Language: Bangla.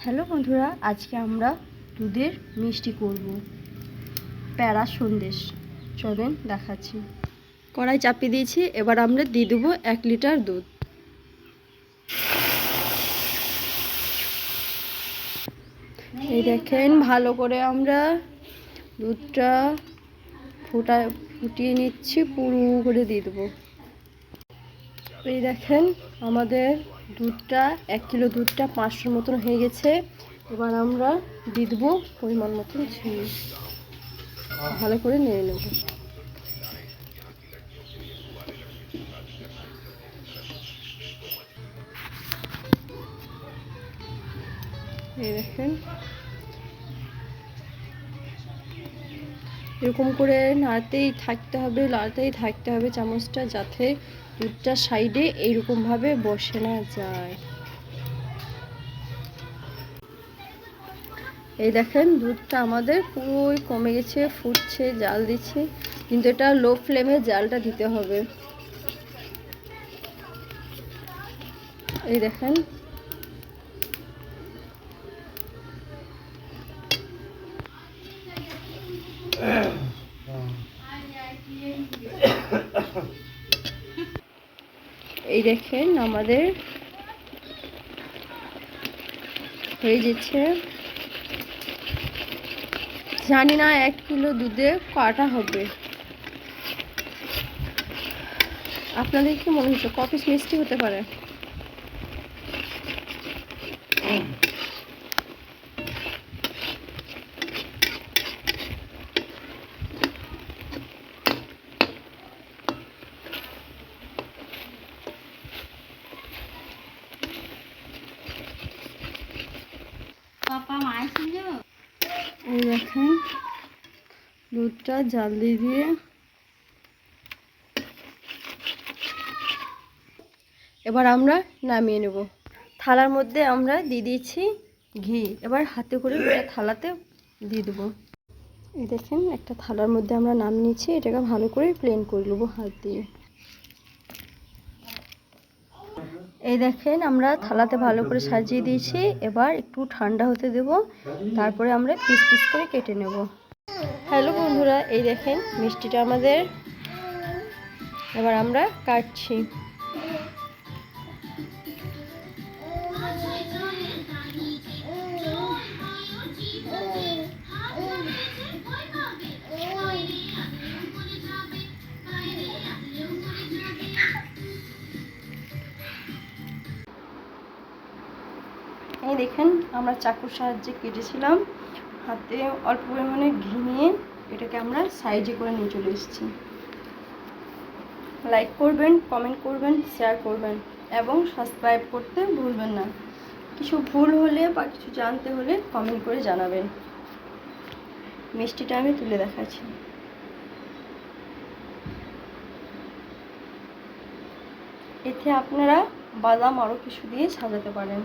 হ্যালো বন্ধুরা, আজকে আমরা দুধের মিষ্টি করব, প্যারা সন্দেশ। চলেন দেখাচ্ছি। কড়াই চাপিয়ে দিয়েছি, এবার আমরা দিয়ে দেবো 1 লিটার দুধ। এই দেখেন, ভালো করে আমরা দুধটা ফুটিয়ে নিচ্ছি, পুরো করে দিয়ে দেবো। এই দেখেন, আমাদের দুধটা 1 কিলো দুধটা 500 মতন হয়ে গেছে। এবার আমরা দিয়ে দেবো পরিমাণ মতন চিনি, ভালো করে নেড়ে নেব। এই দেখেন, এরকম করে নাড়তেই থাকতে হবে চামচটা, যাতে দুধটা সাইডে এইরকমভাবে বসে না যায়। এই দেখেন, দুধটা আমাদের পুরোই কমে গেছে, ফুটছে, জাল দিচ্ছে, কিন্তু এটা লো ফ্লেমে জালটা দিতে হবে। এই দেখেন, এই দেখেন আমাদের হয়ে যাচ্ছে। জানি না 1 কিলো দুধে কটা হবে। আপনাদের কি মনে হচ্ছে কত মিষ্টি হতে পারে? এই দেখেন, দুধটা জাল দিয়ে এবার আমরা নামিয়ে নেব। থালার মধ্যে আমরা দিয়ে দিয়েছি ঘি, এবার হাতে করে থালাতে দিয়ে দেবো। এই দেখেন, একটা থালার মধ্যে আমরা নামিয়ে নিচ্ছি, এটাকে ভালো করে প্লেন করে নেবো হাত দিয়ে। এই দেখেন, আমরা থালাতে ভালো করে সাজিয়ে দিয়েছি, এবার একটু ঠান্ডা হতে দেব, তারপরে আমরা পিস পিস করে কেটে নেব। হ্যালো বন্ধুরা, এই দেখেন মিষ্টিটা আমাদের, এবার আমরা কাটছি। এই দেখেন, আমরা চাকুর সাহায্যে কেটেছিলাম, হাতে অল্প পরিমাণে ঘি নিয়ে এটাকে আমরা সাইজে করে নিয়ে চলে এসেছি। লাইক করবেন, কমেন্ট করবেন, শেয়ার করবেন এবং সাবস্ক্রাইব করতে ভুলবেন না। কিছু ভুল হলে বা কিছু জানতে হলে কমেন্ট করে জানাবেন। মিষ্টিটা আমি তুলে দেখাচ্ছি। এতে আপনারা বাদাম আরও কিছু দিয়ে সাজাতে পারেন।